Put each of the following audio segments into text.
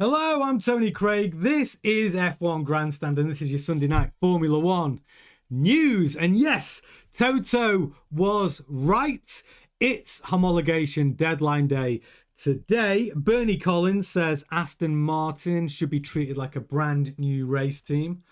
Hello, I'm Tony Craig. This is F1 Grandstand, and this is your Sunday night Formula One news. And yes, Toto was right. It's homologation deadline day today. Bernie Collins says Aston Martin should be treated like a brand new race team.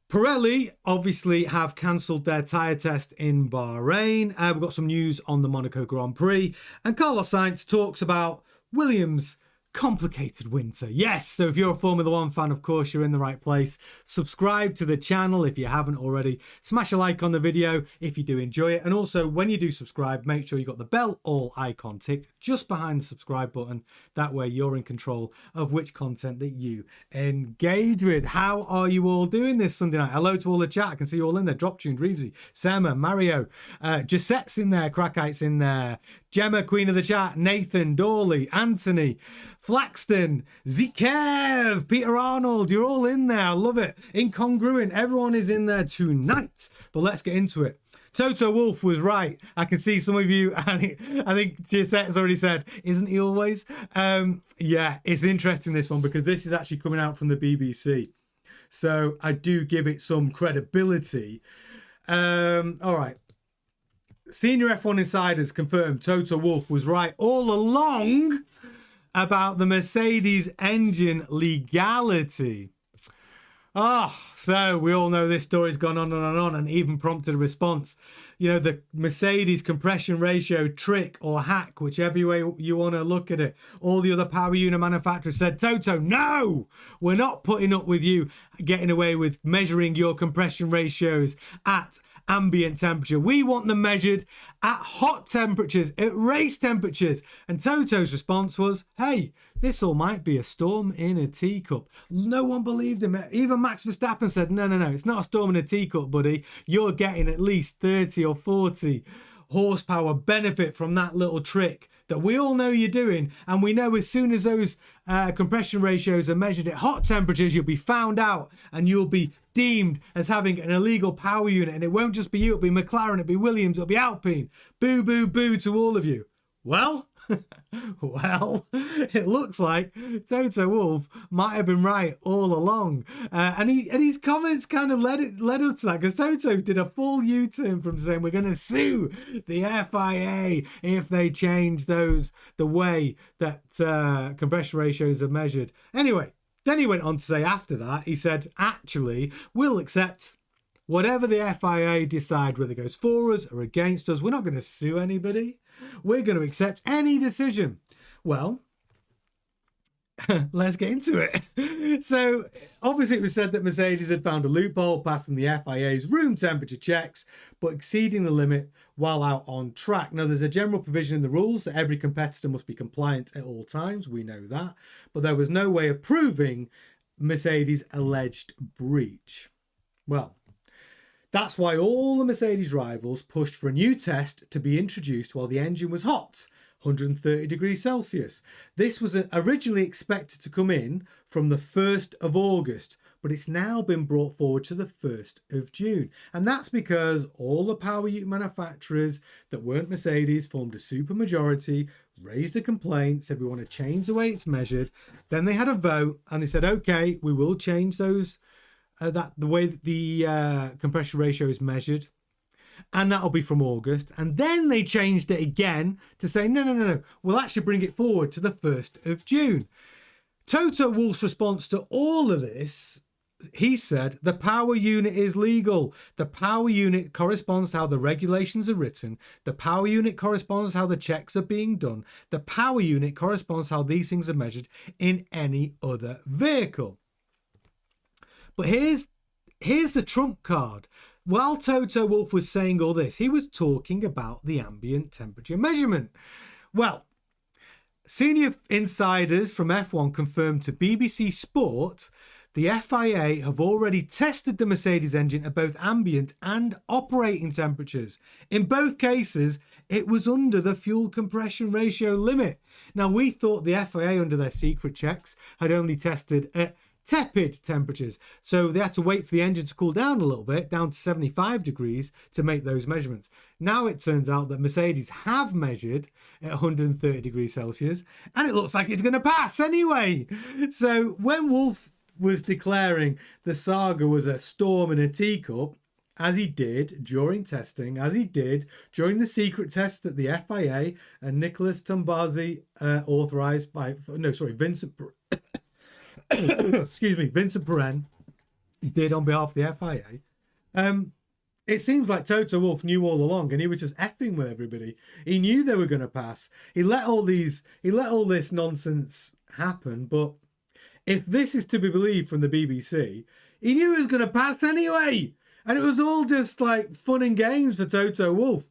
Pirelli obviously have cancelled their tyre test in Bahrain. We've got some news on the Monaco Grand Prix. And Carlos Sainz talks about Williams' complicated winter. Yes, so if you're a Formula One fan, of course, you're in the right place. Subscribe to the channel if you haven't already. Smash a like on the video if you do enjoy it. And also, when you do subscribe, make sure you got the bell all icon ticked just behind the subscribe button. That way you're in control of which content that you engage with. How are you all doing this Sunday night? Hello to all the chat. I can see you all in there. Drop Tune, Reevesy, Sema, Mario, Giuseppe's in there, Crackite's in there, Gemma, Queen of the Chat, Nathan, Dawley, Anthony, Flaxton, Zikev, Peter Arnold, you're all in there. I love it. Incongruent, everyone is in there tonight. But let's get into it. Toto Wolff was right. I can see some of you, I think Giuseppe has already said, isn't he always? Yeah, it's interesting this one because this is actually coming out from the BBC. So I do give it some credibility. All right. Senior F1 insiders confirmed Toto Wolff was right all along about the Mercedes engine legality. So we all know this story's gone on and on and even prompted a response. You know, the Mercedes compression ratio trick or hack, whichever way you want to look at it. All the other power unit manufacturers said, Toto, no, we're not putting up with you getting away with measuring your compression ratios at ambient temperature. We want them measured at hot temperatures, at race temperatures. And Toto's response was, hey, this all might be a storm in a teacup. No one believed him. Even Max Verstappen said, no, it's not a storm in a teacup, buddy. You're getting at least 30 or 40 horsepower benefit from that little trick that we all know you're doing. And we know as soon as those compression ratios are measured at hot temperatures, you'll be found out and you'll be deemed as having an illegal power unit. And it won't just be you, it'll be McLaren, it'll be Williams, it'll be Alpine. Boo, boo, boo to all of you. Well, it looks like Toto Wolff might have been right all along. And his comments kind of led us to that, because Toto did a full U-turn from saying we're going to sue the FIA if they change the way that compression ratios are measured. Anyway, then he went on to say after that, he said, actually, we'll accept whatever the FIA decide, whether it goes for us or against us. We're not going to sue anybody. We're going to accept any decision. Well, let's get into it. So, obviously it was said that Mercedes had found a loophole, passing the FIA's room temperature checks, but exceeding the limit while out on track. Now, there's a general provision in the rules that every competitor must be compliant at all times. We know that. But there was no way of proving Mercedes' alleged breach. Well, that's why all the Mercedes rivals pushed for a new test to be introduced while the engine was hot, 130 degrees Celsius. This was originally expected to come in from the 1st of August, but it's now been brought forward to the 1st of June. And that's because all the power unit manufacturers that weren't Mercedes formed a supermajority, raised a complaint, said we want to change the way it's measured. Then they had a vote and they said, okay, we will change those the way that the compression ratio is measured, and that'll be from August. And then they changed it again to say no, we'll actually bring it forward to the 1st of June. Toto Wolff's response to all of this, he said the power unit is legal. The power unit corresponds to how the regulations are written. The power unit corresponds to how the checks are being done. The power unit corresponds to how these things are measured in any other vehicle. But here's the trump card. While Toto Wolff was saying all this, he was talking about the ambient temperature measurement. Well, senior insiders from F1 confirmed to BBC Sport the FIA have already tested the Mercedes engine at both ambient and operating temperatures. In both cases, it was under the fuel compression ratio limit. Now, we thought the FIA, under their secret checks, had only tested at tepid temperatures. So they had to wait for the engine to cool down a little bit, down to 75 degrees, to make those measurements. Now it turns out that Mercedes have measured at 130 degrees Celsius, and it looks like it's going to pass anyway. So when Wolff was declaring the saga was a storm in a teacup, as he did during testing, as he did during the secret test that the FIA and Nicholas Tombazzi authorized by, Vincent Vincent Perrin did on behalf of the FIA. It seems like Toto Wolff knew all along, and he was just effing with everybody. He knew they were going to pass. He let all this nonsense happen. But if this is to be believed from the BBC, he knew it was going to pass anyway, and it was all just like fun and games for Toto Wolff.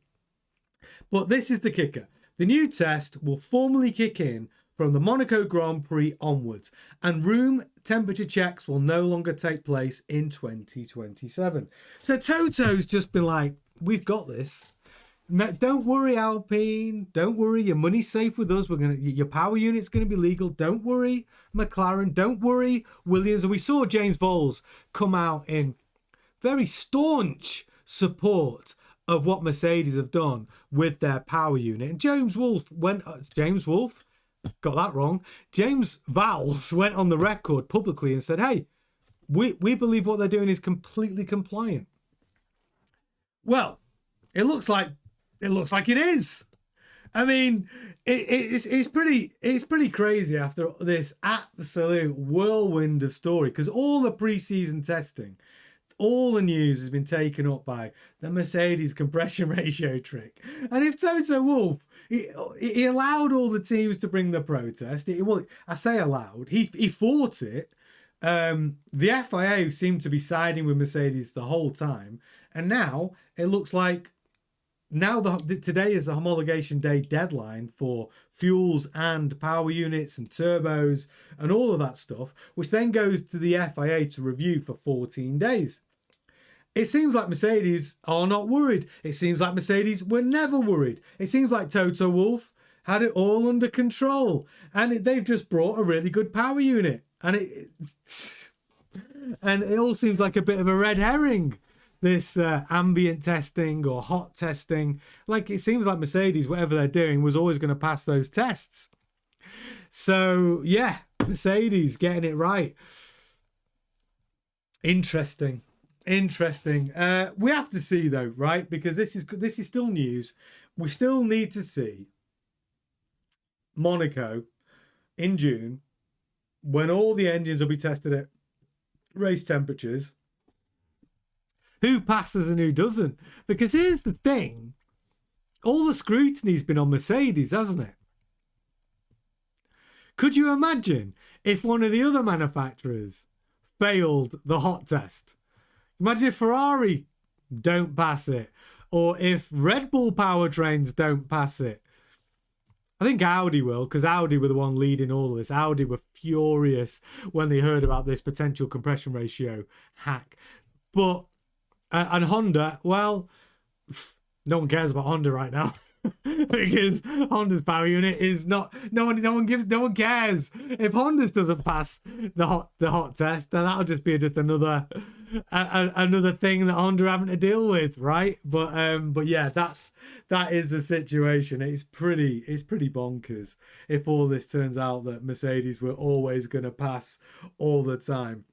But this is the kicker: the new test will formally kick in from the Monaco Grand Prix onwards, and room temperature checks will no longer take place in 2027. So Toto's just been like, we've got this. Don't worry, Alpine. Don't worry, your money's safe with us. Your power unit's going to be legal. Don't worry, McLaren. Don't worry, Williams. And we saw James Voles come out in very staunch support of what Mercedes have done with their power unit. And James Wolff, got that wrong. James Vowles went on the record publicly and said, hey, we believe what they're doing is completely compliant. Well, it looks like it is. I mean, it's pretty crazy after this absolute whirlwind of story, because all the pre-season testing, all the news has been taken up by the Mercedes compression ratio trick. And if Toto Wolff, he allowed all the teams to bring the protest. I say allowed. He fought it. The FIA seemed to be siding with Mercedes the whole time. And now it looks like today is the homologation day deadline for fuels and power units and turbos and all of that stuff, which then goes to the FIA to review for 14 days. It seems like Mercedes are not worried. It seems like Mercedes were never worried. It seems like Toto Wolff had it all under control, and they've just brought a really good power unit, and it all seems like a bit of a red herring. This ambient testing or hot testing, like it seems like Mercedes, whatever they're doing, was always going to pass those tests. So yeah, Mercedes getting it right. Interesting. We have to see though, right? Because this is still news. We still need to see Monaco in June, when all the engines will be tested at race temperatures. Who passes and who doesn't? Because here's the thing. All the scrutiny's been on Mercedes, hasn't it? Could you imagine if one of the other manufacturers failed the hot test? Imagine if Ferrari don't pass it, or if Red Bull powertrains don't pass it. I think Audi will, because Audi were the one leading all of this. Audi were furious when they heard about this potential compression ratio hack. But and Honda, well, no one cares about Honda right now. Because Honda's power unit is not, no one cares. If Honda's doesn't pass the hot test, then that'll just be another thing that Honda having to deal with, right? But yeah, that is the situation. It's pretty bonkers if all this turns out that Mercedes were always going to pass all the time.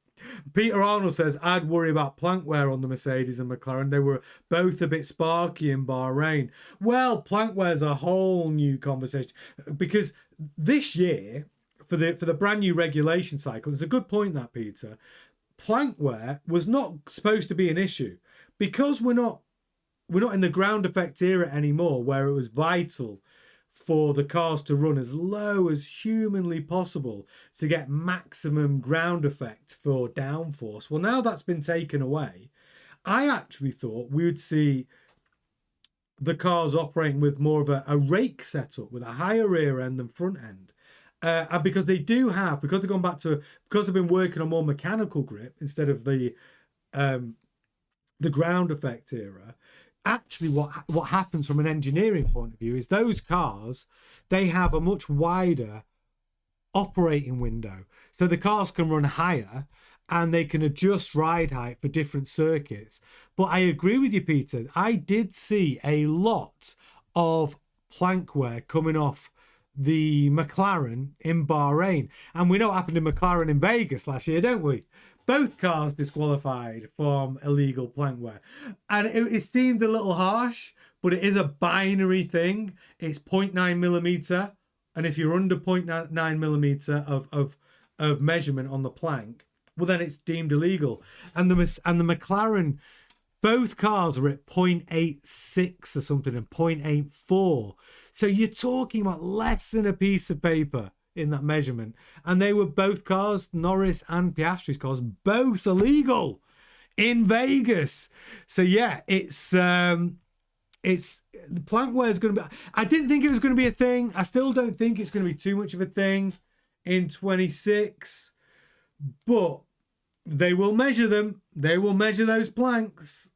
Peter Arnold says, I'd worry about plank wear on the Mercedes and McLaren. They were both a bit sparky in Bahrain. Well, plank wear's a whole new conversation, because this year, for the brand new regulation cycle, it's a good point that, Peter, plank wear was not supposed to be an issue, because we're not in the ground effect era anymore, where it was vital for the cars to run as low as humanly possible to get maximum ground effect for downforce. Well, now that's been taken away. I actually thought we would see the cars operating with more of a rake setup, with a higher rear end than front end. And because they've been working on more mechanical grip instead of the ground effect era. Actually, what happens from an engineering point of view is those cars, they have a much wider operating window. So the cars can run higher and they can adjust ride height for different circuits. But I agree with you, Peter. I did see a lot of plank wear coming off the McLaren in Bahrain. And we know what happened to McLaren in Vegas last year, don't we? Both cars disqualified from illegal plank wear. And it seemed a little harsh, but it is a binary thing. It's 0.9 millimeter. And if you're under 0.9 millimeter of measurement on the plank, well, then it's deemed illegal. And the McLaren, both cars are at 0.86 or something and 0.84. So you're talking about less than a piece of paper in that measurement. And they were both cars, Norris and Piastri's cars, both illegal in Vegas. So yeah, it's the plank wear is going to be. I didn't think it was going to be a thing. I still don't think it's going to be too much of a thing in 26. But they will measure them. They will measure those planks.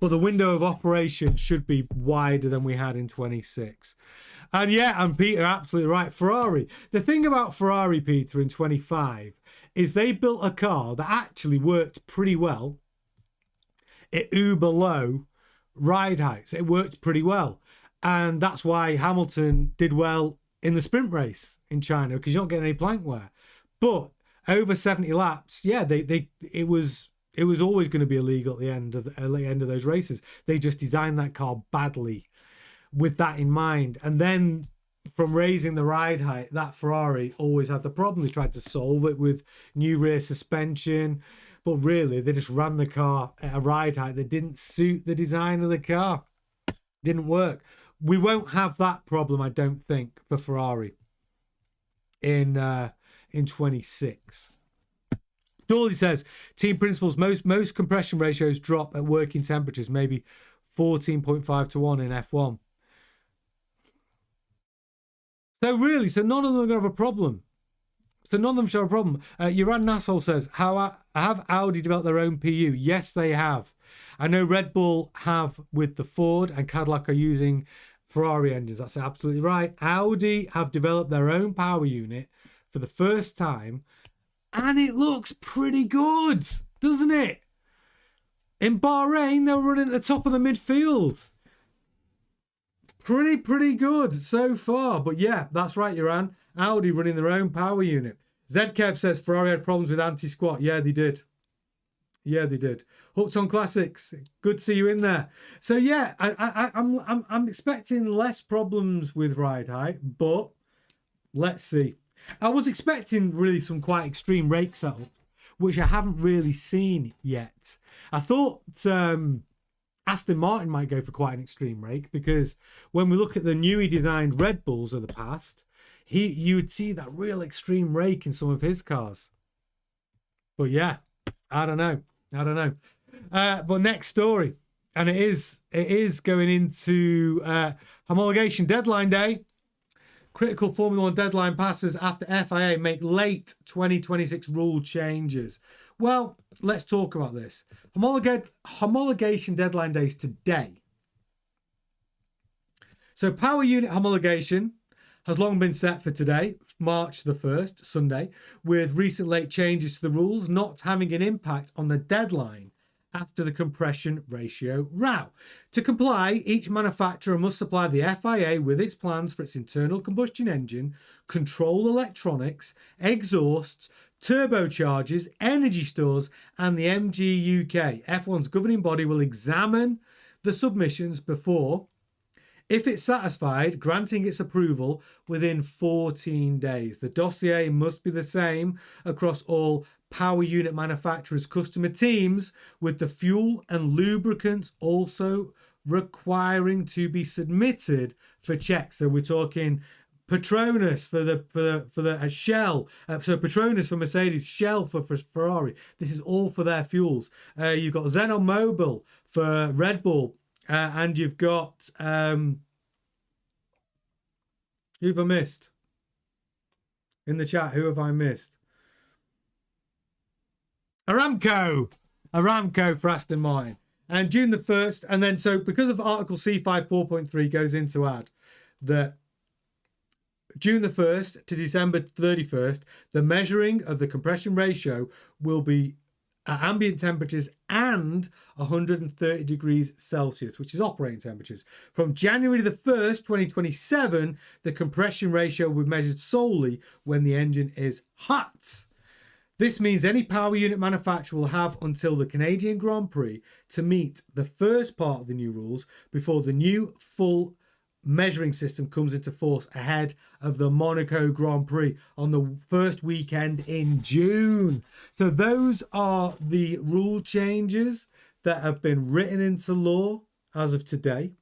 But the window of operation should be wider than we had in 26. And yeah, and Peter, absolutely right. Ferrari. The thing about Ferrari, Peter, in 25 is they built a car that actually worked pretty well at uber low ride heights. It worked pretty well. And that's why Hamilton did well in the sprint race in China, because you're not getting any plank wear. But over 70 laps, yeah, it was always going to be illegal at the end of those races. They just designed that car badly with that in mind. And then from raising the ride height, that Ferrari always had the problem. They tried to solve it with new rear suspension, but really they just ran the car at a ride height that didn't suit the design of the car. Didn't work. We won't have that problem, I don't think, for Ferrari in 26. Dawley says, team principles, most compression ratios drop at working temperatures, maybe 14.5 to 1 in F1. So really, none of them are going to have a problem. So none of them should have a problem. Uran Nassau says, have Audi developed their own PU? Yes, they have. I know Red Bull have with the Ford, and Cadillac are using Ferrari engines. That's absolutely right. Audi have developed their own power unit for the first time, and it looks pretty good, doesn't it? In Bahrain, they're running at the top of the midfield. Pretty good so far. But yeah, that's right, Uran. Audi running their own power unit. Zkev says Ferrari had problems with anti-squat. Yeah, they did. Hooked on Classics. Good to see you in there. So yeah, I'm expecting less problems with ride height, but let's see. I was expecting really some quite extreme rake setups, which I haven't really seen yet. I thought Aston Martin might go for quite an extreme rake, because when we look at the Newey designed Red Bulls of the past, you would see that real extreme rake in some of his cars. But yeah, I don't know. But next story, and it is going into homologation deadline day. Critical Formula 1 deadline passes after FIA make late 2026 rule changes. Well, let's talk about this. Homologation deadline days today. So power unit homologation has long been set for today, March the 1st, Sunday, with recent late changes to the rules not having an impact on the deadline after the compression ratio row. To comply, each manufacturer must supply the FIA with its plans for its internal combustion engine, control electronics, exhausts, turbochargers, energy stores, and the MG UK. F1's governing body will examine the submissions before, if it's satisfied, granting its approval within 14 days. The dossier must be the same across all power unit manufacturers' customer teams, with the fuel and lubricants also requiring to be submitted for checks. So we're talking Petronas for the Shell. So Petronas for Mercedes, Shell for Ferrari. This is all for their fuels. You've got Xenon Mobil for Red Bull. And you've got who have I missed in the chat? Who have I missed? Aramco for Aston Martin. And June the 1st, and then so because of Article C5 4.3 goes in to add that June the 1st to December 31st, the measuring of the compression ratio will be at ambient temperatures and 130 degrees Celsius, which is operating temperatures. From January the 1st, 2027, the compression ratio will be measured solely when the engine is hot. This means any power unit manufacturer will have until the Canadian Grand Prix to meet the first part of the new rules before the new full measuring system comes into force ahead of the Monaco Grand Prix on the first weekend in June. So those are the rule changes that have been written into law as of today.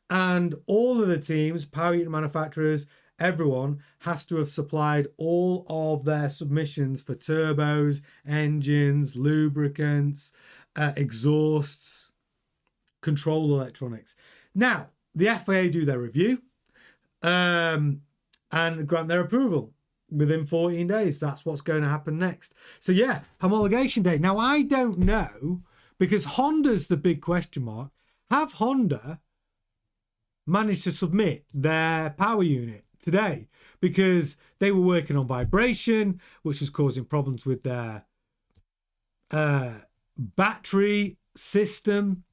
And all of the teams, power unit manufacturers, everyone has to have supplied all of their submissions for turbos, engines, lubricants, exhausts, control electronics. Now, the FIA do their review and grant their approval within 14 days. That's what's going to happen next. So yeah, homologation day. Now, I don't know, because Honda's the big question mark. Have Honda managed to submit their power unit today? Because they were working on vibration, which was causing problems with their battery system.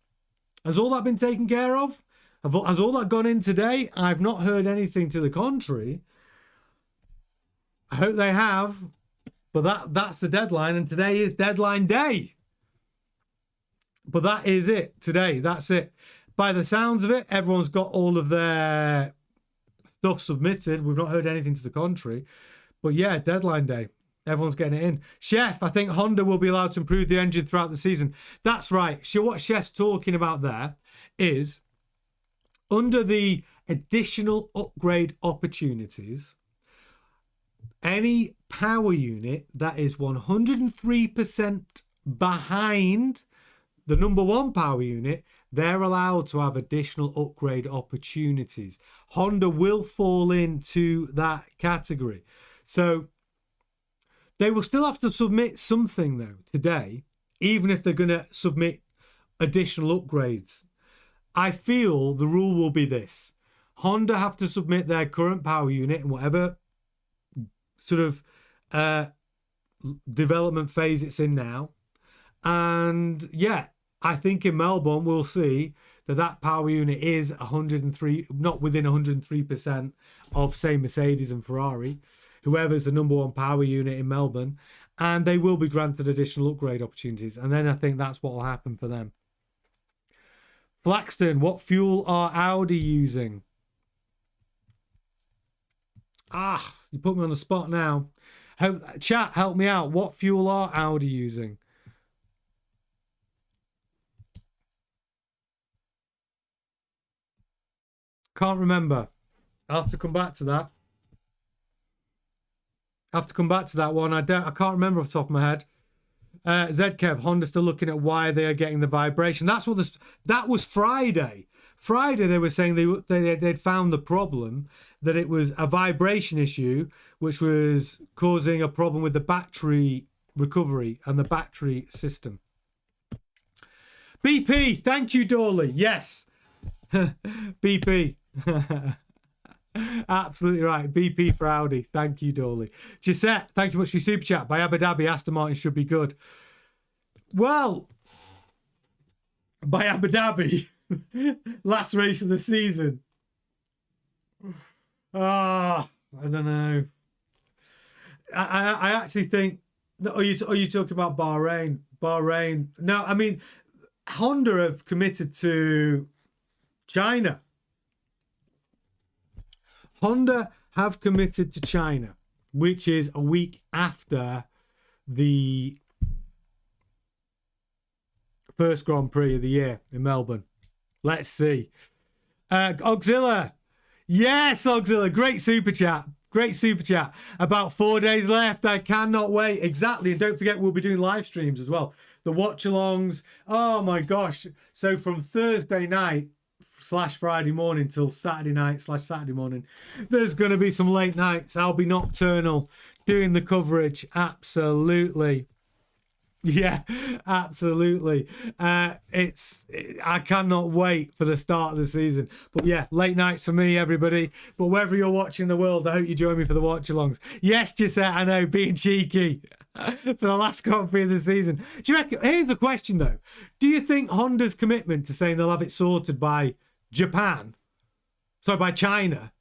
Has all that been taken care of? Has all that gone in today? I've not heard anything to the contrary. I hope they have, but that's the deadline, and today is deadline day. But that is it today. That's it. By the sounds of it, everyone's got all of their stuff submitted. We've not heard anything to the contrary. But yeah, deadline day. Everyone's getting it in. Chef, I think Honda will be allowed to improve the engine throughout the season. That's right. What Chef's talking about there is, under the additional upgrade opportunities, any power unit that is 103% behind the number one power unit, they're allowed to have additional upgrade opportunities. Honda will fall into that category. So they will still have to submit something, though, today, even if they're going to submit additional upgrades. I feel the rule will be this. Honda have to submit their current power unit in whatever sort of development phase it's in now. And yeah, I think in Melbourne we'll see that power unit is 103, not within 103% of, say, Mercedes and Ferrari, whoever's the number one power unit in Melbourne, and they will be granted additional upgrade opportunities. And then I think that's what will happen for them. Flaxton, what fuel are Audi using? You put me on the spot now. Chat, help me out. What fuel are Audi using? Can't remember. I'll have to come back to that. One. I can't remember off the top of my head. Zkev, Honda still looking at why they are getting the vibration. That was Friday. Friday they were saying they'd found the problem, that it was a vibration issue, which was causing a problem with the battery recovery and the battery system. BP, thank you, Dorley. Yes. BP. Absolutely right. BP for Audi. Thank you, Dorley. Gisette, thank you much for your super chat. By Abu Dhabi, Aston Martin should be good. Well, by Abu Dhabi, last race of the season. I don't know. I actually think. Are you talking about Bahrain? Bahrain. No, I mean, Honda have committed to China. Honda have committed to China, which is a week after the first Grand Prix of the year in Melbourne. Let's see. Auxilla. Yes, Auxilla. Great super chat. Great super chat. About 4 days left. I cannot wait. Exactly. And don't forget, we'll be doing live streams as well. The watch-alongs. Oh, my gosh. So from Thursday night / Friday morning till Saturday night / Saturday morning, there's going to be some late nights. I'll be nocturnal doing the coverage. Absolutely. Yeah, absolutely. I cannot wait for the start of the season. But yeah, late nights for me, everybody. But wherever you're watching the world, I hope you join me for the watch-alongs. Yes, Gisette, I know, being cheeky for the last Grand Prix of the season. Do you reckon? Here's a question though: do you think Honda's commitment to saying they'll have it sorted by by China?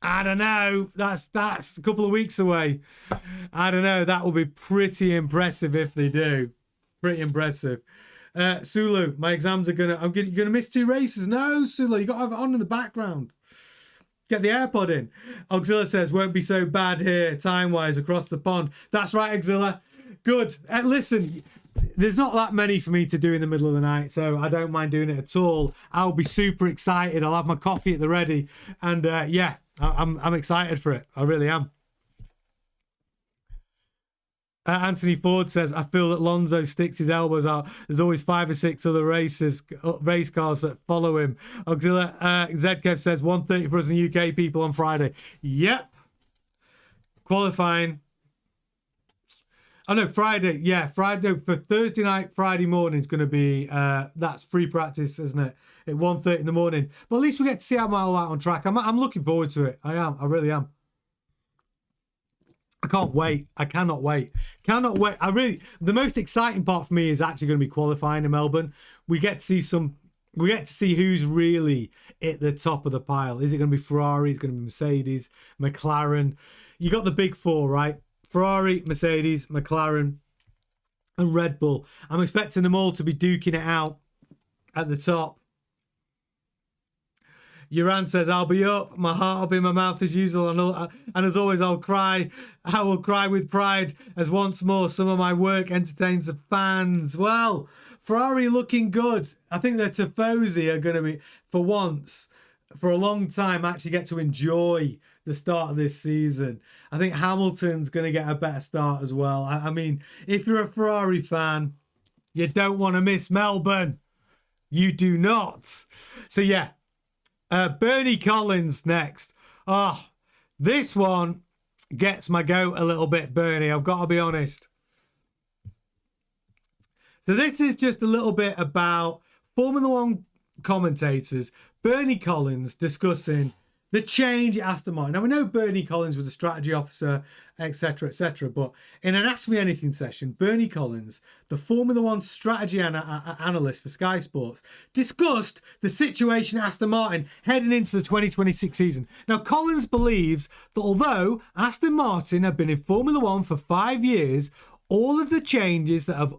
I don't know. That's a couple of weeks away. I don't know. That will be pretty impressive if they do. Pretty impressive. Sulu, my exams are you're gonna miss 2 races. No, Sulu, you got to have it on in the background. Get the AirPod in. Auxilla says, won't be so bad here time-wise across the pond. That's right, Auxilla. Good. Listen, there's not that many for me to do in the middle of the night, so I don't mind doing it at all. I'll be super excited. I'll have my coffee at the ready. And yeah, I'm excited for it. I really am. Anthony Ford says, I feel that Lonzo sticks his elbows out. There's always 5 or 6 other race cars that follow him. Auxilla Zedkev says 1:30 for us and UK people on Friday. Yep. Qualifying. Oh no, Friday. Yeah, Friday for Thursday night. Friday morning is going to be that's free practice, isn't it? At 1:30 in the morning. But at least we get to see how Mile out on track. I'm looking forward to it. I am. I really am. I can't wait. I cannot wait. Cannot wait. The most exciting part for me is actually going to be qualifying in Melbourne. We get to see who's really at the top of the pile. Is it going to be Ferrari? Is it going to be Mercedes, McLaren? You got the big 4, right? Ferrari, Mercedes, McLaren, and Red Bull. I'm expecting them all to be duking it out at the top. Uran says, I'll be up, my heart will be in my mouth as usual, and as always, I'll cry. I will cry with pride as once more some of my work entertains the fans. Well, Ferrari looking good. I think the Tifosi are going to be, for once, for a long time, actually get to enjoy the start of this season. I think Hamilton's going to get a better start as well. I mean, if you're a Ferrari fan, you don't want to miss Melbourne. You do not. So yeah. Bernie Collins next. Oh, this one gets my goat a little bit, Bernie. I've got to be honest. So this is just a little bit about Formula One commentators. Bernie Collins discussing the change at Aston Martin. Now, we know Bernie Collins was a strategy officer, etc., etc. But in an Ask Me Anything session, Bernie Collins, the Formula One strategy analyst for Sky Sports, discussed the situation at Aston Martin heading into the 2026 season. Now, Collins believes that although Aston Martin have been in Formula One for 5 years, all of the changes that have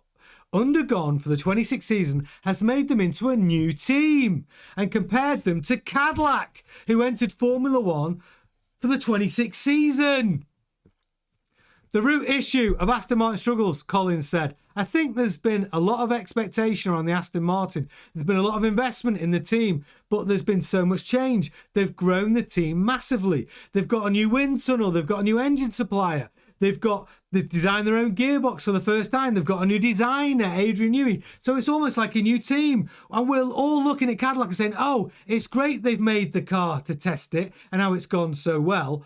undergone for the 26th season has made them into a new team, and compared them to Cadillac, who entered Formula One for the 26th season. The root issue of Aston Martin struggles, Collins said. I think there's been a lot of expectation around the Aston Martin. There's been a lot of investment in the team, but there's been so much change. They've grown the team massively. They've got a new wind tunnel. They've got a new engine supplier. They've designed their own gearbox for the first time. They've got a new designer, Adrian Newey. So it's almost like a new team. And we're all looking at Cadillac and saying, oh, it's great they've made the car to test it and how it's gone so well.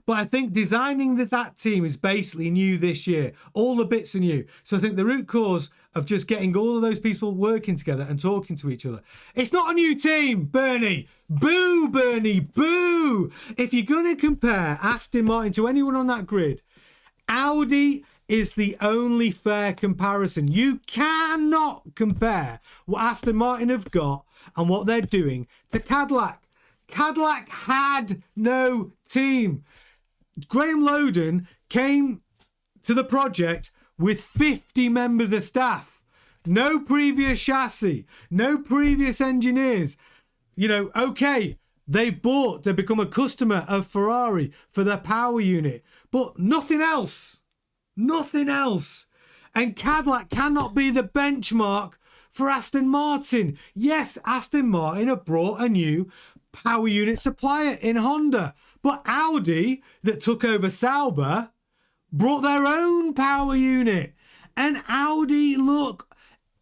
But I think designing that team is basically new this year. All the bits are new. So I think the root cause of just getting all of those people working together and talking to each other. It's not a new team, Bernie. Boo, Bernie, boo. If you're going to compare Aston Martin to anyone on that grid, Audi is the only fair comparison. You cannot compare what Aston Martin have got and what they're doing to Cadillac. Cadillac had no team. Graham Loden came to the project with 50 members of staff. No previous chassis, no previous engineers. You know, okay, they've become a customer of Ferrari for their power unit, but nothing else. Nothing else. And Cadillac cannot be the benchmark for Aston Martin. Yes, Aston Martin have brought a new power unit supplier in Honda, but Audi, that took over Sauber, brought their own power unit. And Audi, look,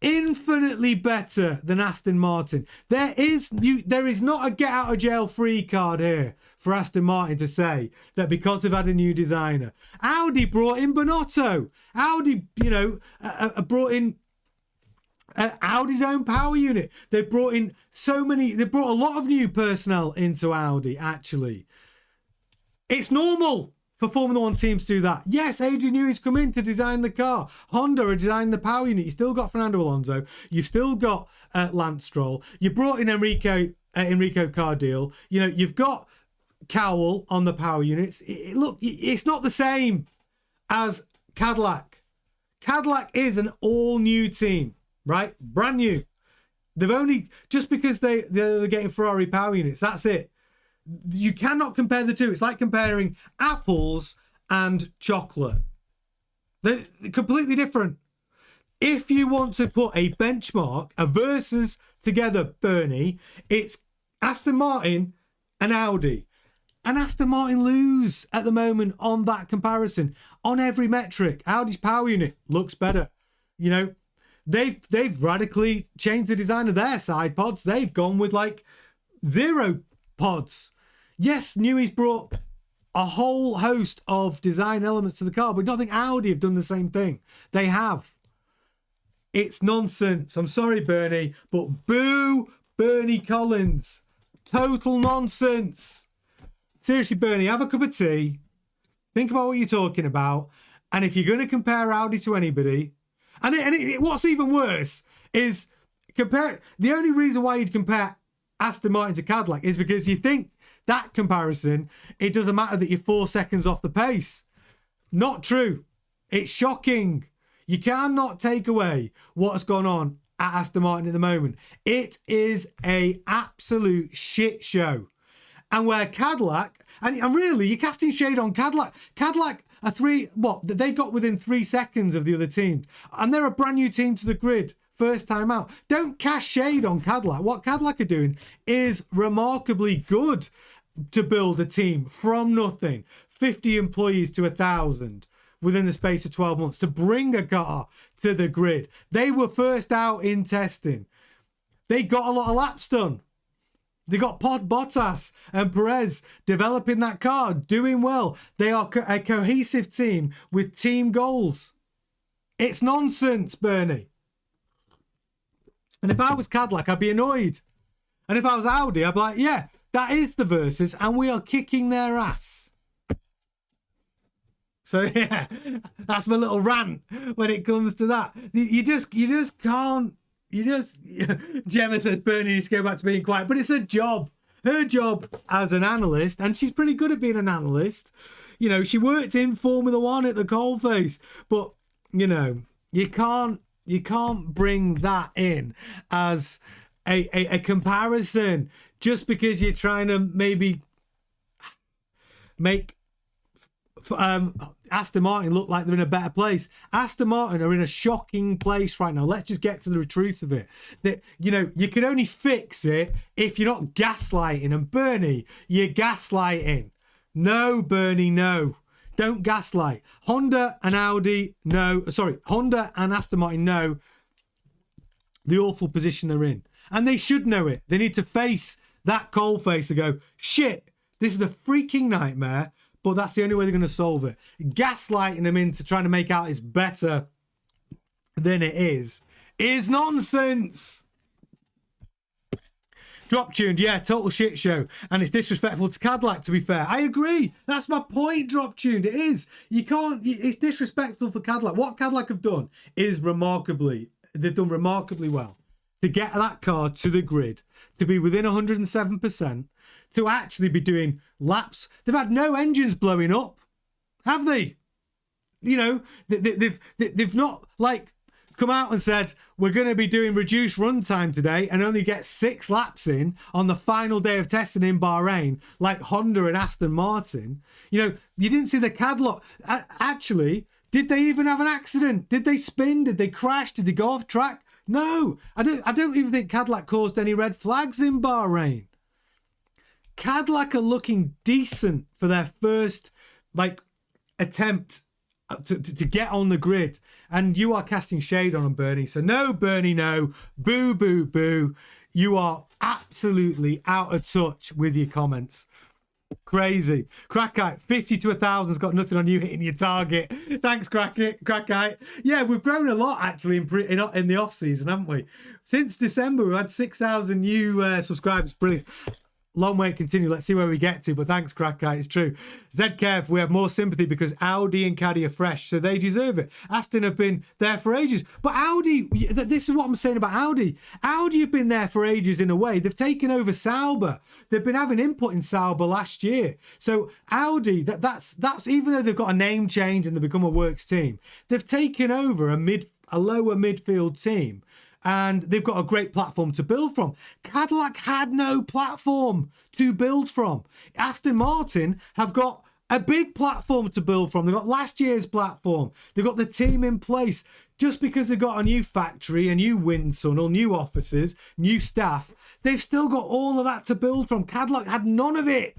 infinitely better than Aston Martin. There is not a get out of jail free card here for Aston Martin to say that because they've had a new designer. Audi brought in Bonotto. Audi, brought in Audi's own power unit. They brought in they brought a lot of new personnel into Audi, actually. It's normal for Formula One teams to do that. Yes, Adrian Newey's come in to design the car. Honda are designing the power unit. You've still got Fernando Alonso. You've still got Lance Stroll. You brought in Enrico Cardile. You've got Cowell on the power units. Look, it's not the same as Cadillac. Cadillac is an all-new team, right? Brand new. They've only, just because they're getting Ferrari power units, that's it. You cannot compare the two. It's like comparing apples and chocolate. They're completely different. If you want to put a benchmark, a versus together, Bernie, it's Aston Martin and Audi. And Aston Martin lose at the moment on that comparison. On every metric, Audi's power unit looks better. They've radically changed the design of their side pods. They've gone with like 0 pods. Yes, Newey's brought a whole host of design elements to the car, but I don't think Audi have done the same thing. They have. It's nonsense. I'm sorry, Bernie, but boo Bernie Collins. Total nonsense. Seriously, Bernie, have a cup of tea. Think about what you're talking about. And if you're going to compare Audi to anybody, what's even worse is the only reason why you'd compare Aston Martin to Cadillac is because you think that comparison, it doesn't matter that you're 4 seconds off the pace. Not true. It's shocking. You cannot take away what's gone on at Aston Martin at the moment. It is a absolute shit show. And where Cadillac, and really, you're casting shade on Cadillac. Cadillac are they got within 3 seconds of the other team. And they're a brand new team to the grid. First time out. Don't cast shade on Cadillac. What Cadillac are doing is remarkably good to build a team from nothing. 50 employees to 1,000 within the space of 12 months to bring a car to the grid. They were first out in testing. They got a lot of laps done. They got Bottas and Perez developing that car, doing well. They are a cohesive team with team goals. It's nonsense, Bernie. And if I was Cadillac, I'd be annoyed. And if I was Audi, I'd be like, yeah, that is the versus, and we are kicking their ass. So yeah, that's my little rant when it comes to that. You just can't. Gemma says Bernie needs to go back to being quiet, but it's her job. Her job as an analyst, and she's pretty good at being an analyst. She worked in Formula One at the coalface, but you can't bring that in as a comparison just because you're trying to maybe make Aston Martin look like they're in a better place. Aston Martin are in a shocking place right now. Let's just get to the truth of it. That you can only fix it if you're not gaslighting. And Bernie, you're gaslighting. No, Bernie, no. Don't gaslight. Honda and Aston Martin know the awful position they're in. And they should know it. They need to face that coalface and go, shit, this is a freaking nightmare, but that's the only way they're going to solve it. Gaslighting them into trying to make out it's better than it is nonsense. Drop tuned, yeah, total shit show. And it's disrespectful to Cadillac, to be fair. I agree. That's my point, drop tuned. It is. It's disrespectful for Cadillac. What Cadillac have done is they've done remarkably well to get that car to the grid, to be within 107%, to actually be doing laps. They've had no engines blowing up, have they? They've not come out and said, we're going to be doing reduced runtime today and only get 6 laps in on the final day of testing in Bahrain, like Honda and Aston Martin. You didn't see the Cadillac. Actually, did they even have an accident? Did they spin? Did they crash? Did they go off track? No, I don't even think Cadillac caused any red flags in Bahrain. Cadillac are looking decent for their first attempt to get on the grid. And you are casting shade on them, Bernie. So no, Bernie, no. Boo, boo, boo. You are absolutely out of touch with your comments. Crazy. Crackite, 50 to 1,000's got nothing on you hitting your target. Thanks, Crackite. Yeah, we've grown a lot, actually, in the off-season, haven't we? Since December, we've had 6,000 new subscribers. Brilliant. Long way to continue. Let's see where we get to. But thanks, Crackite. It's true. Zkev, we have more sympathy because Audi and Caddy are fresh, so they deserve it. Aston have been there for ages. But Audi, this is what I'm saying about Audi. Audi have been there for ages in a way. They've taken over Sauber. They've been having input in Sauber last year. So Audi, that's even though they've got a name change and they've become a works team, they've taken over a lower midfield team. And they've got a great platform to build from. Cadillac had no platform to build from. Aston Martin have got a big platform to build from. They've got last year's platform. They've got the team in place. Just because they've got a new factory, a new wind tunnel, new offices, new staff, they've still got all of that to build from. Cadillac had none of it.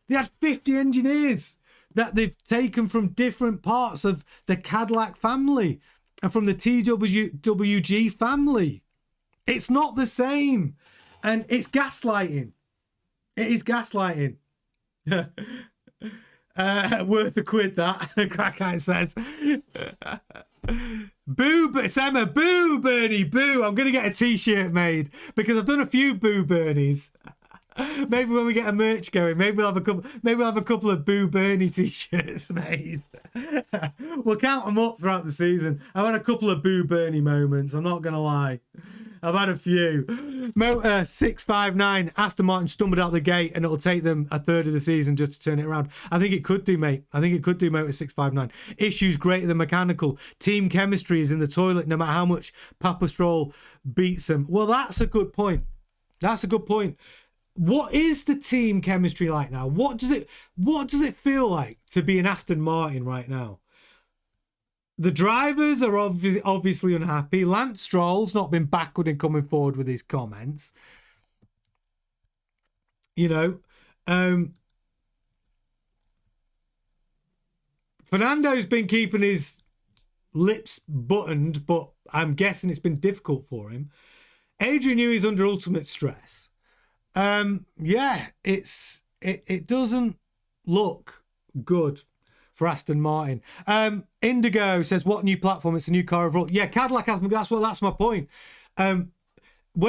They had 50 engineers that they've taken from different parts of the Cadillac family and from the TWG family. It's not the same. And it's gaslighting. It is gaslighting. Worth a quid, that. Crackite says. Boo, Emma, boo, Bernie, boo. I'm going to get a t-shirt made because I've done a few boo Bernies. Maybe when we get a merch going, maybe we'll have a couple of Boo Bernie t-shirts made. We'll count them up throughout the season. I've had a couple of Boo Bernie moments, I'm not gonna lie. I've had a few. Motor 659, Aston Martin stumbled out the gate and it'll take them a third of the season just to turn it around. I think it could do, mate. I think it could do, Motor 659. Issues greater than mechanical. Team chemistry is in the toilet no matter how much Papa Stroll beats them. Well, that's a good point. That's a good point. What is the team chemistry like now? What does it feel like to be an Aston Martin right now? The drivers are obviously unhappy. Lance Stroll's not been backward in coming forward with his comments. You know, Fernando's been keeping his lips buttoned, but I'm guessing it's been difficult for him. Adrian Newey's under ultimate stress. Yeah, it doesn't look good for Aston Martin. Indigo says, what new platform? It's a new car overall. Yeah, Cadillac, that's my point. When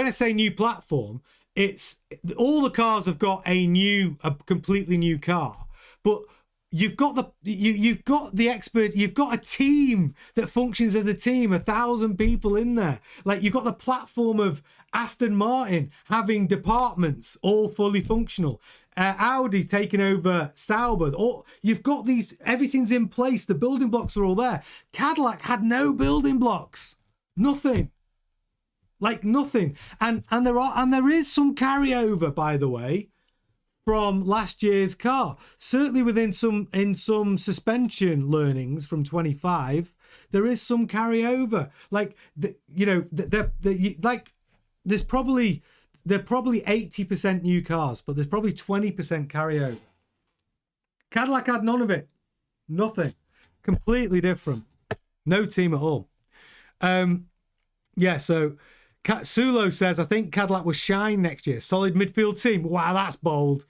I say new platform, it's all the cars have got a completely new car, but you've got the expert, you've got a team that functions as a team, 1,000 people in there. Like, you've got the platform of Aston Martin having departments all fully functional. Audi taking over Sauber. You've got these, everything's in place. The building blocks are all there. Cadillac had no building blocks. Nothing. Like nothing. And there is some carryover, by the way, from last year's car. Certainly in some suspension learnings from 25, there is some carryover. Like they're probably 80% new cars, but there's probably 20% carryover. Cadillac had none of it. Nothing. Completely different. No team at all. Yeah, so Sulo says, I think Cadillac will shine next year. Solid midfield team. Wow, that's bold.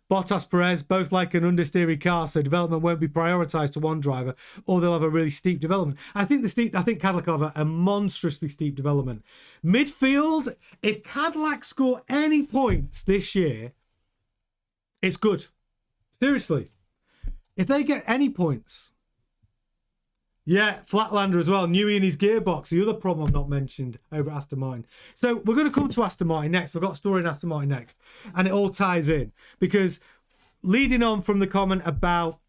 Bottas, Perez, both like an understeery car, so development won't be prioritised to one driver, or they'll have a really steep development. I think Cadillac will have a monstrously steep development. Midfield, if Cadillac score any points this year, it's good. Seriously. If they get any points. Yeah, Flatlander as well. Newey and his gearbox, the other problem I've not mentioned over Aston Martin. So we're going to come to Aston Martin next. We've got a story in Aston Martin next. And it all ties in. Because leading on from the comment about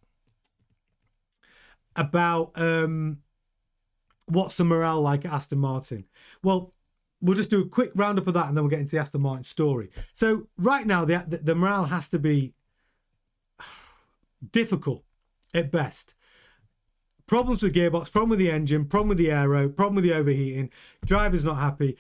what's the morale like at Aston Martin? Well, we'll just do a quick roundup of that and then we'll get into the Aston Martin story. So right now, the morale has to be difficult at best. Problems with the gearbox, problem with the engine, problem with the aero, problem with the overheating, driver's not happy,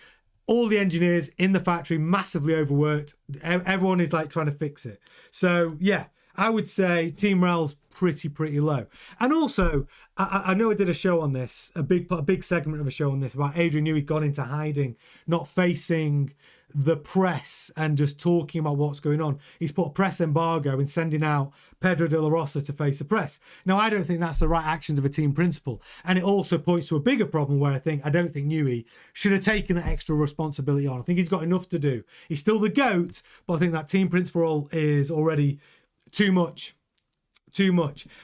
all the engineers in the factory massively overworked, everyone is like trying to fix it. So yeah, I would say team morale's pretty low. And also, I know I did a show on this, a big segment of a show on this about Adrian Newey gone into hiding, not facing the press and just talking about what's going on. He's put a press embargo and sending out Pedro de la Rosa to face the press. Now, I don't think that's the right actions of a team principal. And it also points to a bigger problem where I don't think Newey should have taken that extra responsibility on. I think he's got enough to do. He's still the GOAT, but I think that team principal role is already too much.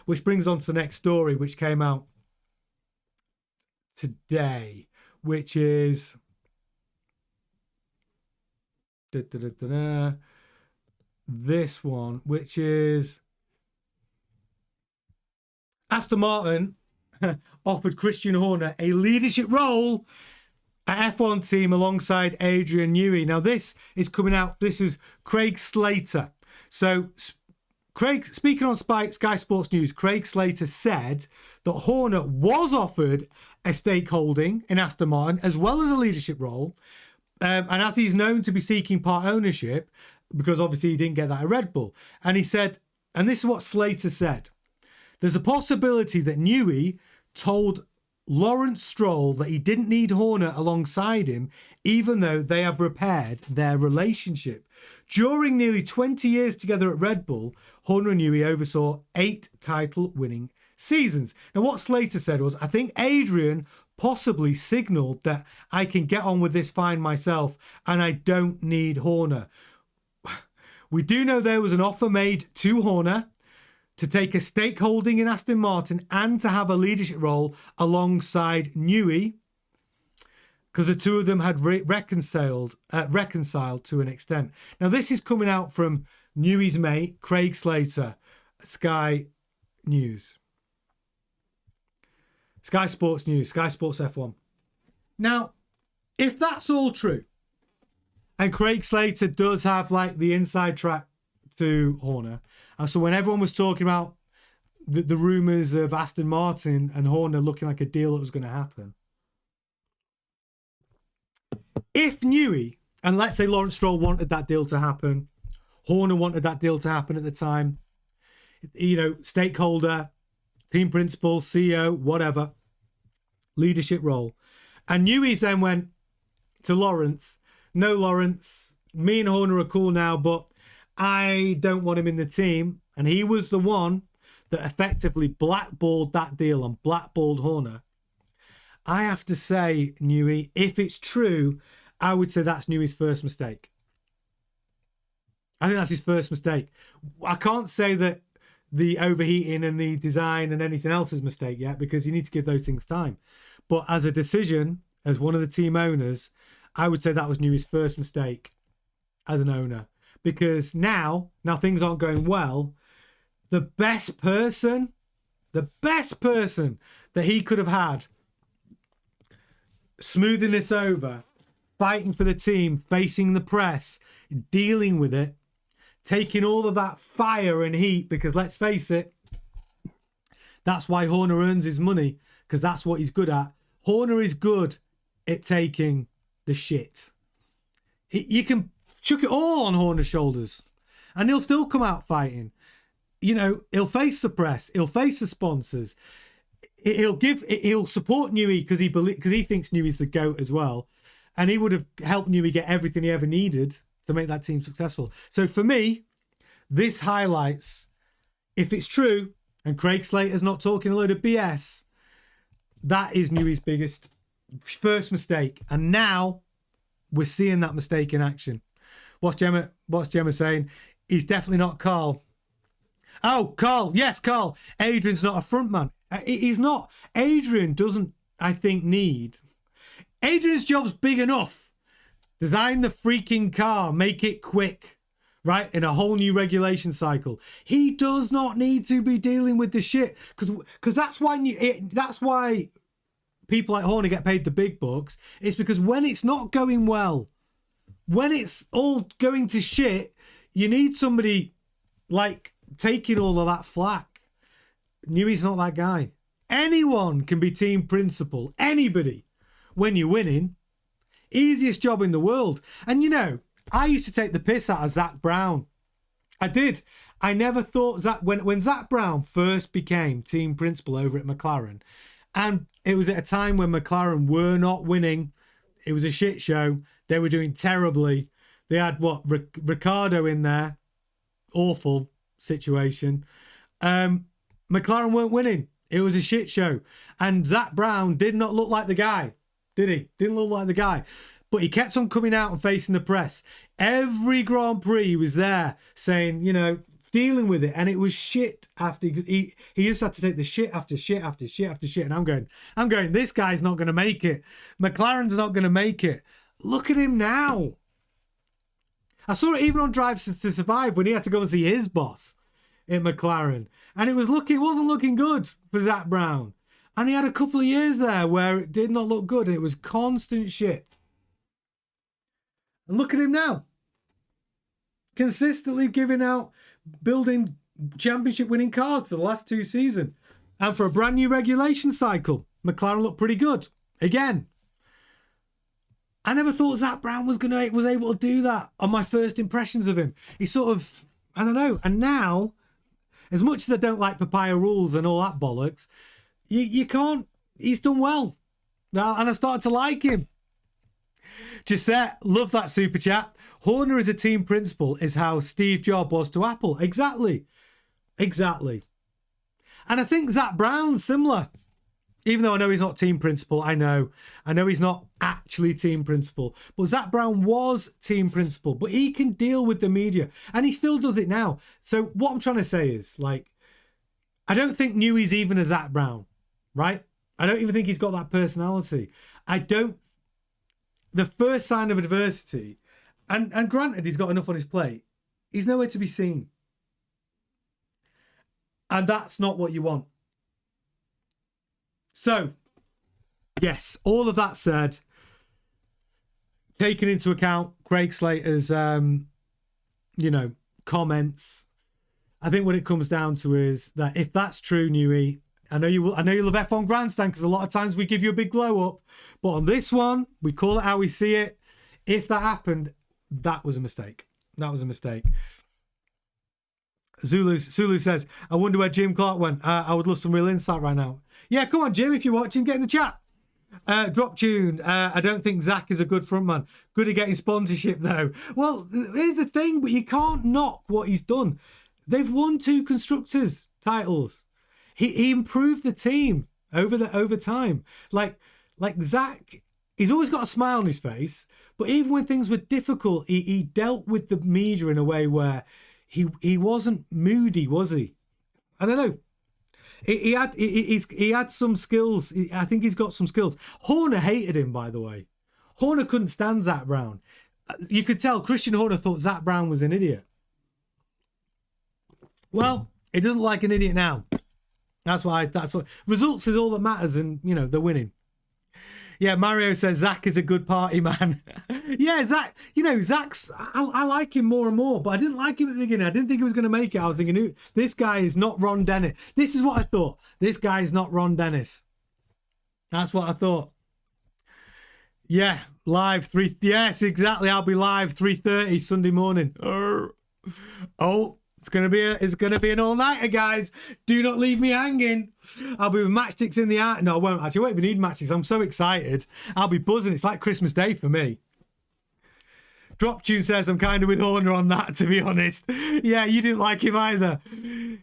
Which brings on to the next story, which came out today, which is this one, which is Aston Martin offered Christian Horner a leadership role at F1 team alongside Adrian Newey. Now, this is coming out. This is Craig Slater. So, Craig, speaking on Sky Sports News, Craig Slater said that Horner was offered a stakeholding in Aston Martin as well as a leadership role. And as he's known to be seeking part ownership, because obviously he didn't get that at Red Bull. And he said, and this is what Slater said, there's a possibility that Newey told Lawrence Stroll that he didn't need Horner alongside him, even though they have repaired their relationship. During nearly 20 years together at Red Bull, Horner and Newey oversaw 8 title-winning seasons. Now, what Slater said was, I think Adrian possibly signalled that I can get on with this fine myself and I don't need Horner. We do know there was an offer made to Horner to take a stakeholding in Aston Martin and to have a leadership role alongside Newey, because the two of them had reconciled to an extent. Now, this is coming out from Newey's mate, Craig Slater, Sky News. Sky Sports News, Sky Sports F1. Now, if that's all true, and Craig Slater does have like the inside track to Horner, and so when everyone was talking about the rumours of Aston Martin and Horner looking like a deal that was going to happen, if Newey, and let's say Lawrence Stroll wanted that deal to happen, Horner wanted that deal to happen at the time, you know, stakeholder, team principal, CEO, whatever, leadership role. And Newey then went to Lawrence, no, Lawrence, me and Horner are cool now, but I don't want him in the team. And he was the one that effectively blackballed that deal and blackballed Horner. I have to say, Newey, if it's true, I would say that's Newey's first mistake. I think that's his first mistake. I can't say that the overheating and the design and anything else is a mistake yet, because you need to give those things time. But as a decision, as one of the team owners, I would say that was Newey's first mistake as an owner. Because now things aren't going well. The best person that he could have had smoothing this over, fighting for the team, facing the press, dealing with it, taking all of that fire and heat, because let's face it, that's why Horner earns his money, because that's what he's good at. Horner is good at taking the shit. You can chuck it all on Horner's shoulders and he'll still come out fighting. You know, he'll face the press, he'll face the sponsors, he'll support Newey because he thinks Newey's the GOAT as well, and he would have helped Newey get everything he ever needed to make that team successful. So for me, this highlights, if it's true and Craig Slater's not talking a load of BS, that is Newey's biggest first mistake, and now we're seeing that mistake in action. What's Gemma saying? He's definitely not Carl. Oh, Carl. Yes, Carl. Adrian's not a front man. He's not. Adrian doesn't, I think, need. Adrian's job's big enough. Design the freaking car. Make it quick. Right? In a whole new regulation cycle. He does not need to be dealing with the shit. Because that's why people like Horner get paid the big bucks. It's because when it's not going well, when it's all going to shit, you need somebody like taking all of that flack. Newey's not that guy. Anyone can be team principal. Anybody. When you're winning. Easiest job in the world. And you know, I used to take the piss out of Zach Brown I did. I never thought Zach, when Zach Brown first became team principal over at McLaren, and it was at a time when McLaren were not winning. It was a shit show. They were doing terribly. They had Ricardo in there. Awful situation. McLaren weren't winning. It was a shit show. And Zach Brown did not look like the guy, did he? Didn't look like the guy. But he kept on coming out and facing the press. Every Grand Prix he was there saying, dealing with it. And it was shit after he just had to take the shit after shit after shit after shit. And I'm going, this guy's not going to make it. McLaren's not going to make it. Look at him now. I saw it even on Drive to Survive when he had to go and see his boss in McLaren. And it wasn't looking good for Zach Brown. And he had a couple of years there where it did not look good and it was constant shit. And look at him now. Consistently building championship winning cars for the last 2 seasons. And for a brand new regulation cycle, McLaren looked pretty good. Again. I never thought Zach Brown was able to do that on my first impressions of him. He sort of, I don't know. And now, as much as I don't like papaya rules and all that bollocks, you can't, he's done well. Now, and I started to like him. Gisette, love that super chat. Horner as a team principal is how Steve Jobs was to Apple. Exactly. And I think Zach Brown's similar. Even though I know he's not team principal, I know he's not actually team principal. But Zach Brown was team principal. But he can deal with the media. And he still does it now. So what I'm trying to say is, I don't think Newey's even a Zach Brown, right? I don't even think he's got that personality. The first sign of adversity, and granted he's got enough on his plate, he's nowhere to be seen. And that's not what you want. So, yes, all of that said, taking into account Craig Slater's, comments, I think what it comes down to is that if that's true, Newey, I know you love F1 Grandstand because a lot of times we give you a big glow up, but on this one, we call it how we see it. If that happened, that was a mistake. Zulu says, I wonder where Jim Clark went. I would love some real insight right now. Yeah, come on, Jim, if you're watching, get in the chat. Drop tune. I don't think Zach is a good frontman. Good at getting sponsorship, though. Well, here's the thing, but you can't knock what he's done. They've won 2 constructors titles. He improved the team over time. Like Zach, he's always got a smile on his face, but even when things were difficult, he dealt with the media in a way where he wasn't moody, was he? I don't know. He had some skills. I think he's got some skills. Horner hated him, by the way. Horner couldn't stand Zach Brown. You could tell Christian Horner thought Zach Brown was an idiot. Well, he doesn't like an idiot now. That's what results is all that matters, and they're winning. Yeah, Mario says Zach is a good party man. Yeah, Zach, Zach's, I like him more and more, but I didn't like him at the beginning. I didn't think he was going to make it. I was thinking, this guy is not Ron Dennis. This is what I thought. This guy is not Ron Dennis. That's what I thought. Yeah, live 3. Yes, exactly. I'll be live 3:30 Sunday morning. Oh. It's gonna be an all-nighter, guys. Do not leave me hanging. I'll be with matchsticks in the eye. No, I won't actually. I won't even need matchsticks. I'm so excited. I'll be buzzing. It's like Christmas Day for me. Drop Tune says I'm kind of with Horner on that, to be honest. Yeah, you didn't like him either.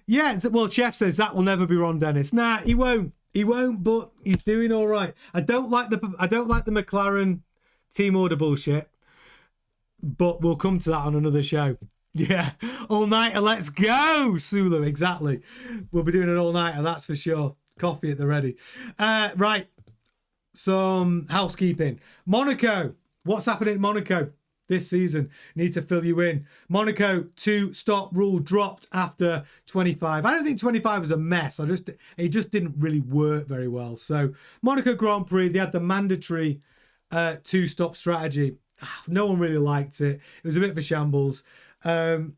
Yeah, well, Chef says that will never be Ron Dennis. Nah, he won't. He won't. But he's doing all right. I don't like the McLaren team order bullshit. But we'll come to that on another show. Yeah, all-nighter, let's go, Sulu, exactly. We'll be doing an all-nighter, that's for sure. Coffee at the ready. Right, some housekeeping. Monaco, what's happening in Monaco this season? Need to fill you in. Monaco 2-stop rule dropped after 25. I don't think 25 was a mess. It just didn't really work very well. So, Monaco Grand Prix, they had the mandatory 2-stop strategy. No one really liked it. It was a bit of a shambles. And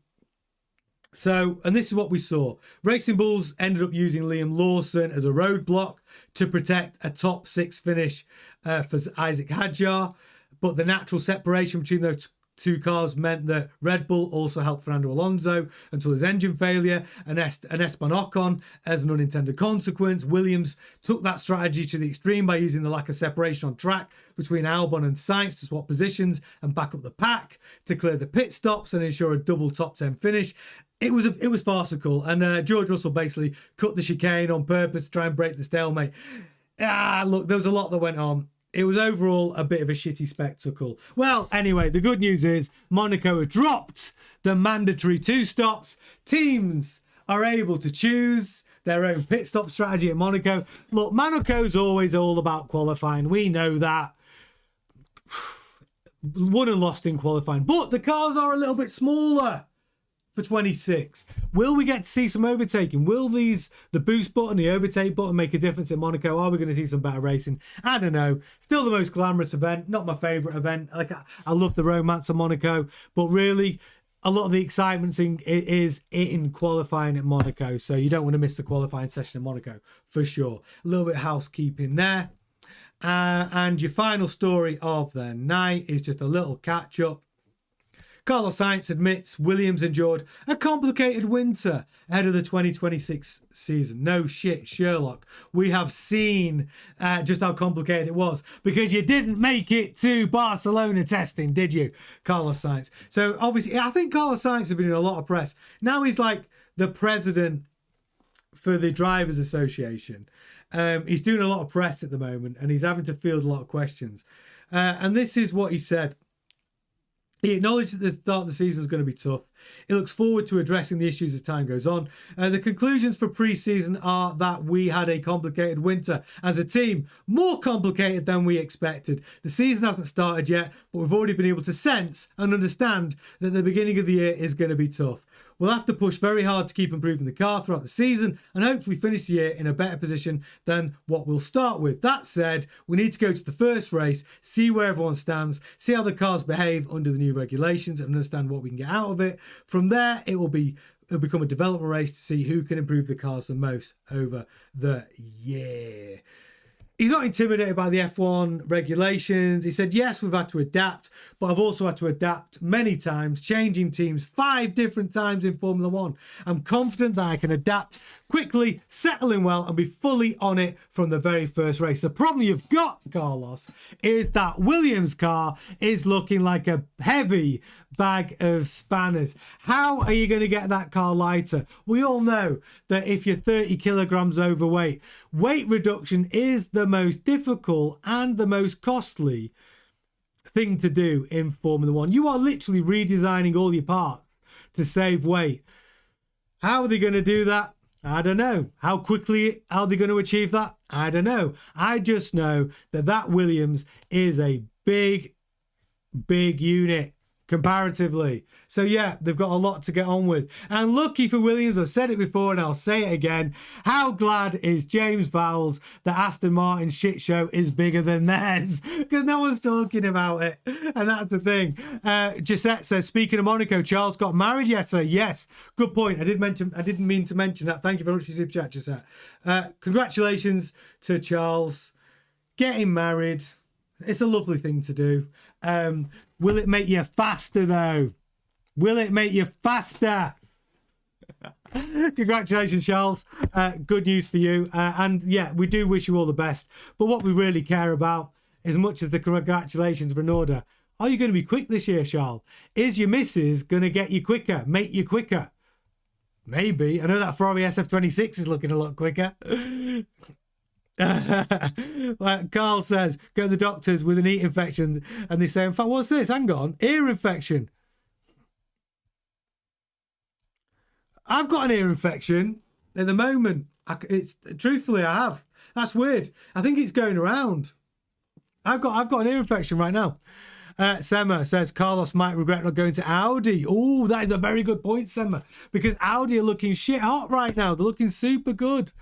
this is what we saw. Racing Bulls ended up using Liam Lawson as a roadblock to protect a top 6 finish for Isaac Hadjar. But the natural separation between those two cars meant that Red Bull also helped Fernando Alonso until his engine failure and Esteban Ocon as an unintended consequence. Williams took that strategy to the extreme by using the lack of separation on track between Albon and Sainz to swap positions and back up the pack to clear the pit stops and ensure a double top 10 finish. It was farcical, and George Russell basically cut the chicane on purpose to try and break the stalemate. Look, there was a lot that went on. It was overall a bit of a shitty spectacle. Well, anyway, the good news is Monaco have dropped the mandatory 2 stops. Teams are able to choose their own pit stop strategy at Monaco. Look, Monaco's always all about qualifying. We know that. Won and lost in qualifying. But the cars are a little bit smaller for 26. Will we get to see some overtaking? Will the boost button, the overtake button make a difference in Monaco? Are we going to see some better racing? I don't know. Still the most glamorous event. Not my favourite event. Like I love the romance of Monaco, but really a lot of the excitement is in qualifying at Monaco. So you don't want to miss the qualifying session in Monaco for sure. A little bit of housekeeping there. And your final story of the night is just a little catch up. Carlos Sainz admits Williams endured a complicated winter ahead of the 2026 season. No shit, Sherlock. We have seen just how complicated it was because you didn't make it to Barcelona testing, did you, Carlos Sainz? So obviously, I think Carlos Sainz has been in a lot of press. Now he's like the president for the Drivers Association. He's doing a lot of press at the moment and he's having to field a lot of questions. And this is what he said. He acknowledged that the start of the season is going to be tough. He looks forward to addressing the issues as time goes on. The conclusions for pre-season are that we had a complicated winter as a team, more complicated than we expected. The season hasn't started yet, but we've already been able to sense and understand that the beginning of the year is going to be tough. We'll have to push very hard to keep improving the car throughout the season and hopefully finish the year in a better position than what we'll start with. That said, we need to go to the first race, see where everyone stands, see how the cars behave under the new regulations and understand what we can get out of it. From there, it'll become a development race to see who can improve the cars the most over the year. He's not intimidated by the F1 regulations. He said, yes, we've had to adapt, but I've also had to adapt many times, changing teams 5 different times in Formula 1. I'm confident that I can adapt quickly, settle in well, and be fully on it from the very first race. The problem you've got, Carlos, is that Williams' car is looking like a heavy bag of spanners. How are you going to get that car lighter? We all know that if you're 30 kilograms overweight, weight reduction is the most difficult and the most costly thing to do in Formula 1. You are literally redesigning all your parts to save weight. How are they going to do that? I don't know. How quickly are they going to achieve that? I don't know. I just know that Williams is a big unit comparatively. So yeah, they've got a lot to get on with. And lucky for Williams, I've said it before and I'll say it again, how glad is James Vowles that Aston Martin's shit show is bigger than theirs? Because no one's talking about it. And that's the thing. Gisette says, speaking of Monaco, Charles got married yesterday. Yes, good point. I didn't mean to mention that. Thank you very much for your super chat, Gisette. Congratulations to Charles getting married. It's a lovely thing to do. Will it make you faster, though? Will it make you faster? Congratulations, Charles. Good news for you. And yeah, we do wish you all the best. But what we really care about, as much as the congratulations are in order, are you going to be quick this year, Charles? Is your missus going to get you quicker, make you quicker? Maybe. I know that Ferrari SF26 is looking a lot quicker. Like Carl says, go to the doctors with an ear infection and they say, in fact, what's this? Hang on, ear infection. I've got an ear infection at the moment. Truthfully, I have. That's weird. I think it's going around. I've got an ear infection right now. Sema says Carlos might regret not going to Audi. Oh, that is a very good point, Sema, because Audi are looking shit hot right now. They're looking super good.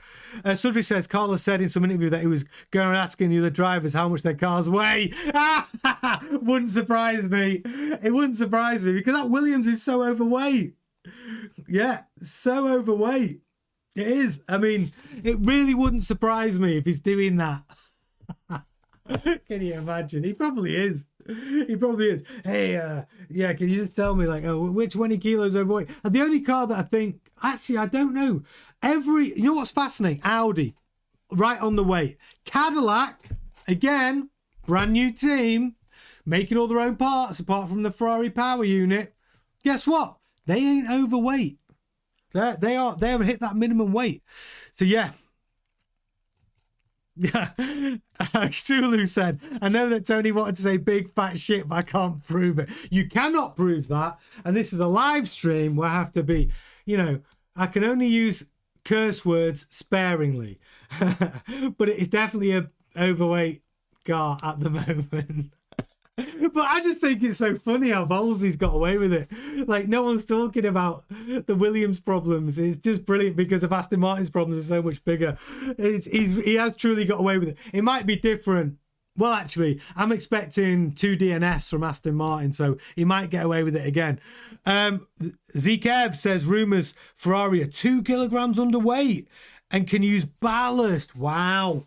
Sudri says Carlos said in some interview that he was going around asking the other drivers how much their cars weigh. Wouldn't surprise me. It wouldn't surprise me because that Williams is so overweight. Yeah, so overweight. It is. I mean, it really wouldn't surprise me if he's doing that. Can you imagine? He probably is. He probably is. Hey, yeah, can you just tell me, like, which 20 kilos overweight? And the only car that I think, actually, I don't know. You know what's fascinating? Audi, right on the weight. Cadillac, again, brand new team, making all their own parts apart from the Ferrari power unit. Guess what? They ain't overweight. They haven't hit that minimum weight. So yeah. Yeah. Sulu said, I know that Tony wanted to say big fat shit, but I can't prove it. You cannot prove that. And this is a live stream where I have to be, I can only use curse words sparingly. But it is definitely a overweight car at the moment. But I just think it's so funny how Volsey's got away with it. Like, no one's talking about the Williams problems. It's just brilliant because of Aston Martin's problems are so much bigger. He has truly got away with it. It might be different. Well, actually, I'm expecting 2 DNFs from Aston Martin, so he might get away with it again. Zkev says rumours Ferrari are 2 kilograms underweight and can use ballast. Wow.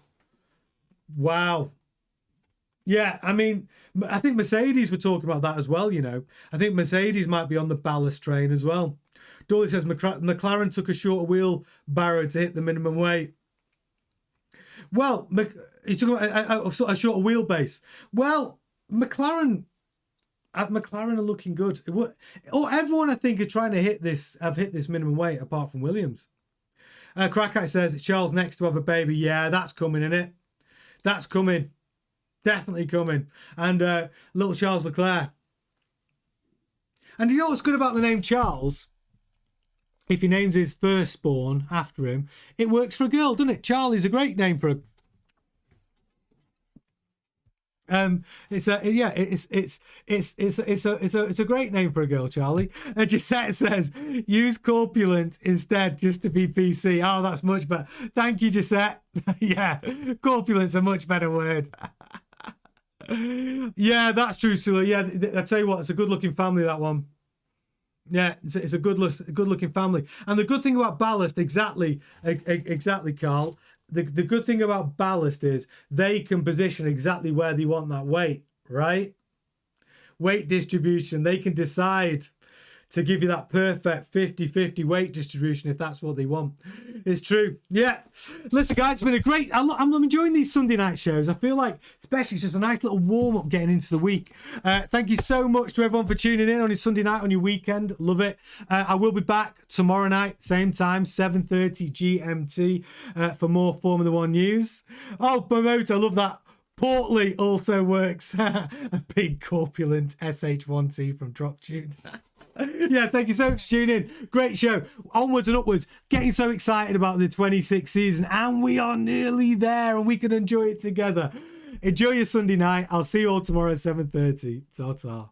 Yeah, I mean, I think Mercedes were talking about that as well, I think Mercedes might be on the ballast train as well. Dolly says McLaren took a shorter wheelbarrow to hit the minimum weight. Well, you're talking about a shorter wheelbase. Well, McLaren are looking good. Everyone, I think, are trying to hit this minimum weight apart from Williams. Crackite says, it's Charles next to have a baby. Yeah, that's coming, isn't it? That's coming. Definitely coming. And little Charles Leclerc. And you know what's good about the name Charles? If he names his firstborn after him, it works for a girl, doesn't it? Charlie's a great name for a... It's a great name for a girl, Charlie. And Gisette says, use corpulent instead just to be PC. Oh, that's much better. Thank you, Gisette. Yeah, corpulent's a much better word. Yeah, that's true, Sula. Yeah, I tell you what, it's a good-looking family, that one. Yeah, it's a good-looking family. And the good thing about ballast, exactly, Carl. The good thing about ballast is they can position exactly where they want that weight, right? Weight distribution, they can decide to give you that perfect 50-50 weight distribution if that's what they want. It's true. Yeah. Listen, guys, it's been a great... I'm enjoying these Sunday night shows. I feel like, especially, it's just a nice little warm-up getting into the week. Thank you so much to everyone for tuning in on your Sunday night, on your weekend. Love it. I will be back tomorrow night, same time, 7:30 GMT, for more Formula One news. Oh, promoter, I love that. Portly also works. A big corpulent SH1T from Drop Tune. Yeah, thank you so much for tuning in. Great show. Onwards and upwards. Getting so excited about the 26th season. And we are nearly there and we can enjoy it together. Enjoy your Sunday night. I'll see you all tomorrow at 7:30. Ta-ta.